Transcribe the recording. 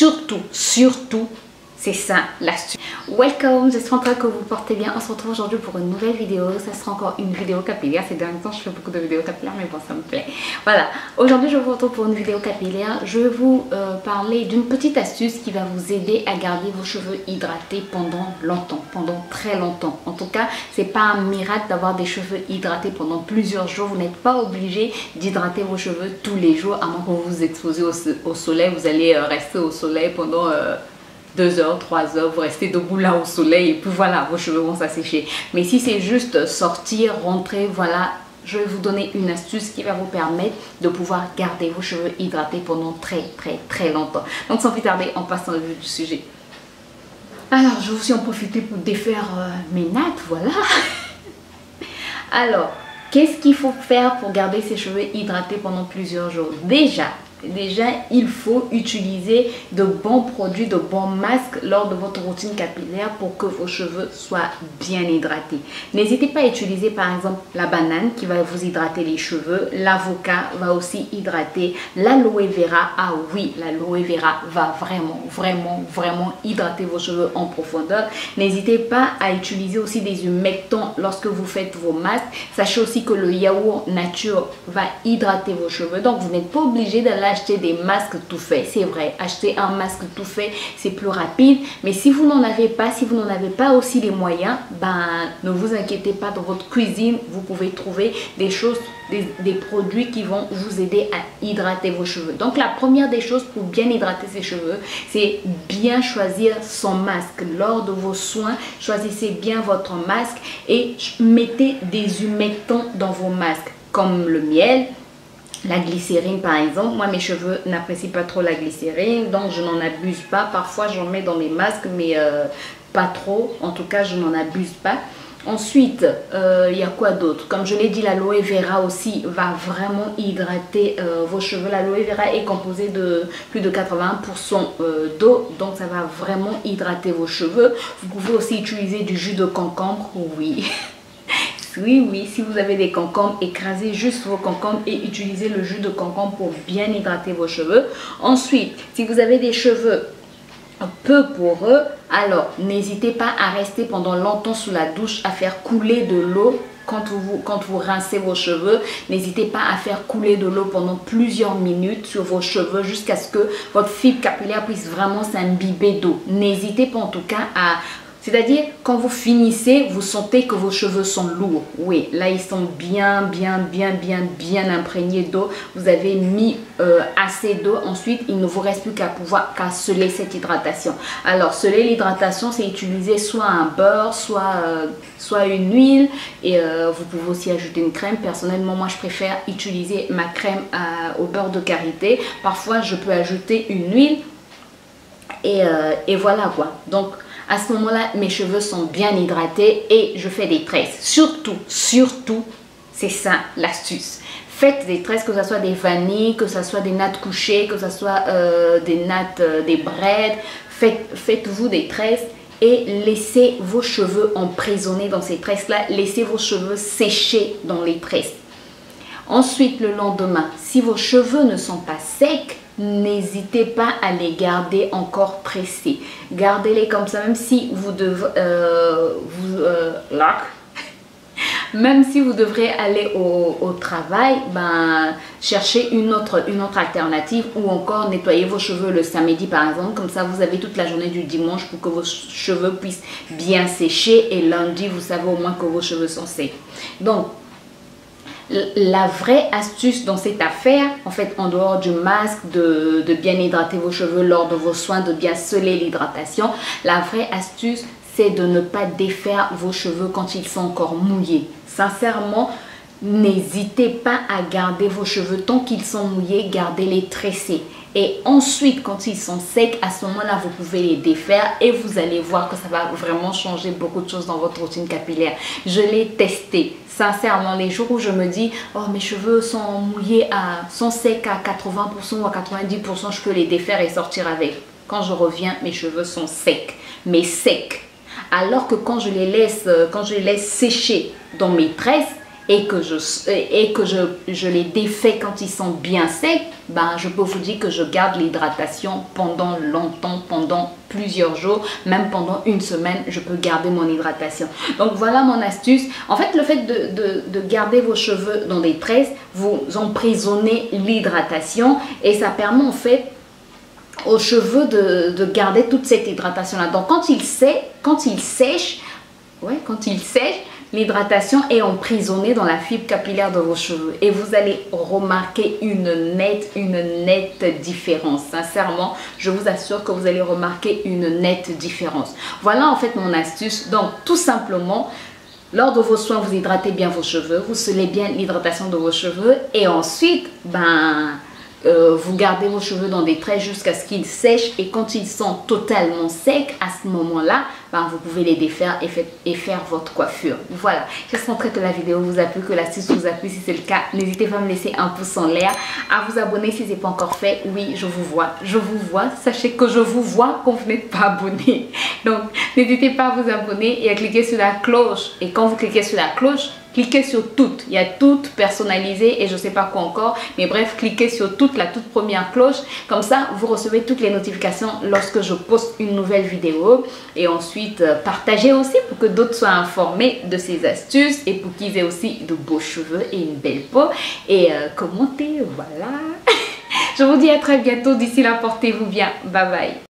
surtout, c'est ça l'astuce. Welcome, j'espère que vous portez bien. On se retrouve aujourd'hui pour une nouvelle vidéo. Ça sera encore une vidéo capillaire. Ces derniers temps, je fais beaucoup de vidéos capillaires, mais bon, ça me plaît. Voilà, aujourd'hui, je vous retrouve pour une vidéo capillaire. Je vais vous parler d'une petite astuce qui va vous aider à garder vos cheveux hydratés pendant longtemps, pendant très longtemps. En tout cas, c'est pas un miracle d'avoir des cheveux hydratés pendant plusieurs jours. Vous n'êtes pas obligé d'hydrater vos cheveux tous les jours, à moins que vous vous exposez au soleil. Vous allez rester au soleil pendant 2 heures, 3 heures, vous restez debout là au soleil et puis voilà, vos cheveux vont s'assécher. Mais si c'est juste sortir, rentrer, voilà, je vais vous donner une astuce qui va vous permettre de pouvoir garder vos cheveux hydratés pendant très longtemps. Donc sans plus tarder, on passe dans le vif du sujet. Alors, je vais aussi en profiter pour défaire mes nattes, voilà. Alors, qu'est-ce qu'il faut faire pour garder ses cheveux hydratés pendant plusieurs jours? Déjà, il faut utiliser de bons produits, de bons masques lors de votre routine capillaire pour que vos cheveux soient bien hydratés. N'hésitez pas à utiliser par exemple la banane qui va vous hydrater les cheveux. L'avocat va aussi hydrater. L'aloe vera, ah oui, l'aloe vera va vraiment hydrater vos cheveux en profondeur. N'hésitez pas à utiliser aussi des humectants lorsque vous faites vos masques. Sachez aussi que le yaourt nature va hydrater vos cheveux. Donc, vous n'êtes pas obligé d'aller acheter des masques tout faits. C'est vrai, acheter un masque tout fait, c'est plus rapide. Mais si vous n'en avez pas, si vous n'en avez pas aussi les moyens, ne vous inquiétez pas, dans votre cuisine, vous pouvez trouver des choses, des produits qui vont vous aider à hydrater vos cheveux. Donc, la première des choses pour bien hydrater ses cheveux, c'est bien choisir son masque. Lors de vos soins, choisissez bien votre masque et mettez des humectants dans vos masques, comme le miel, la glycérine par exemple. Moi, mes cheveux n'apprécient pas trop la glycérine, donc je n'en abuse pas. Parfois, j'en mets dans mes masques, mais pas trop. En tout cas, je n'en abuse pas. Ensuite, il y a quoi d'autre? Comme je l'ai dit, l'aloe vera aussi va vraiment hydrater vos cheveux. L'aloe vera est composé de plus de 80% d'eau, donc ça va vraiment hydrater vos cheveux. Vous pouvez aussi utiliser du jus de concombre, oui. Oui, si vous avez des concombres, écrasez juste vos concombres et utilisez le jus de concombre pour bien hydrater vos cheveux. Ensuite, si vous avez des cheveux peu poreux, alors n'hésitez pas à rester pendant longtemps sous la douche, à faire couler de l'eau. Quand vous rincez vos cheveux, n'hésitez pas à faire couler de l'eau pendant plusieurs minutes sur vos cheveux jusqu'à ce que votre fibre capillaire puisse vraiment s'imbiber d'eau. N'hésitez pas en tout cas à... C'est-à-dire, quand vous finissez, vous sentez que vos cheveux sont lourds. Oui, là, ils sont bien imprégnés d'eau. Vous avez mis assez d'eau. Ensuite, il ne vous reste plus qu'à sceller cette hydratation. Alors, sceller l'hydratation, c'est utiliser soit un beurre, soit une huile. Et vous pouvez aussi ajouter une crème. Personnellement, moi, je préfère utiliser ma crème au beurre de karité. Parfois, je peux ajouter une huile. Et voilà quoi. Donc, à ce moment-là, mes cheveux sont bien hydratés et je fais des tresses. Surtout, c'est ça l'astuce. Faites des tresses, que ce soit des vanilles, que ce soit des nattes couchées, que ce soit des nattes, des braids. Faites-vous des tresses et laissez vos cheveux emprisonnés dans ces tresses-là. Laissez vos cheveux sécher dans les tresses. Ensuite, le lendemain, si vos cheveux ne sont pas secs, n'hésitez pas à les garder encore tressés. Gardez-les comme ça, même si vous devez même si vous devrez aller au travail, cherchez une autre alternative, ou encore nettoyez vos cheveux le samedi par exemple. Comme ça, vous avez toute la journée du dimanche pour que vos cheveux puissent bien sécher, et lundi, vous savez au moins que vos cheveux sont secs. Donc, la vraie astuce dans cette affaire, en fait, en dehors du masque, de bien hydrater vos cheveux lors de vos soins, de bien sceller l'hydratation, la vraie astuce, c'est de ne pas défaire vos cheveux quand ils sont encore mouillés. Sincèrement, n'hésitez pas à garder vos cheveux tant qu'ils sont mouillés, gardez-les tressés. Et ensuite, quand ils sont secs, à ce moment-là, vous pouvez les défaire et vous allez voir que ça va vraiment changer beaucoup de choses dans votre routine capillaire. Je l'ai testé. Sincèrement, les jours où je me dis « Oh, mes cheveux sont mouillés, sont secs à 80% ou à 90%, je peux les défaire et sortir avec. » Quand je reviens, mes cheveux sont secs. Mais secs. Alors que quand je les laisse sécher dans mes tresses, je les défais quand ils sont bien secs, ben, je peux vous dire que je garde l'hydratation pendant longtemps, pendant plusieurs jours, même pendant une semaine, je peux garder mon hydratation. Donc voilà mon astuce. En fait, le fait de garder vos cheveux dans des tresses, vous emprisonnez l'hydratation et ça permet en fait aux cheveux de garder toute cette hydratation là. Donc quand il sèche, l'hydratation est emprisonnée dans la fibre capillaire de vos cheveux et vous allez remarquer une nette différence. Sincèrement, je vous assure que vous allez remarquer une nette différence. Voilà en fait mon astuce. Donc tout simplement, lors de vos soins, vous hydratez bien vos cheveux, vous scellez bien l'hydratation de vos cheveux et ensuite, vous gardez vos cheveux dans des tresses jusqu'à ce qu'ils sèchent et quand ils sont totalement secs, à ce moment-là, vous pouvez les défaire et faire votre coiffure. Voilà, j'espère que la vidéo vous a plu, que l'astuce vous a plu. Si c'est le cas, n'hésitez pas à me laisser un pouce en l'air, à vous abonner si ce n'est pas encore fait. Oui, je vous vois, sachez que je vous vois quand vous n'êtes pas abonné. Donc, n'hésitez pas à vous abonner et à cliquer sur la cloche. Et quand vous cliquez sur la cloche, cliquez sur toutes, il y a toutes personnalisées et je ne sais pas quoi encore, mais bref, cliquez sur toute la toute première cloche, comme ça vous recevez toutes les notifications lorsque je poste une nouvelle vidéo et ensuite partagez aussi pour que d'autres soient informés de ces astuces et pour qu'ils aient aussi de beaux cheveux et une belle peau et commentez, voilà. Je vous dis à très bientôt, d'ici là portez-vous bien, bye bye.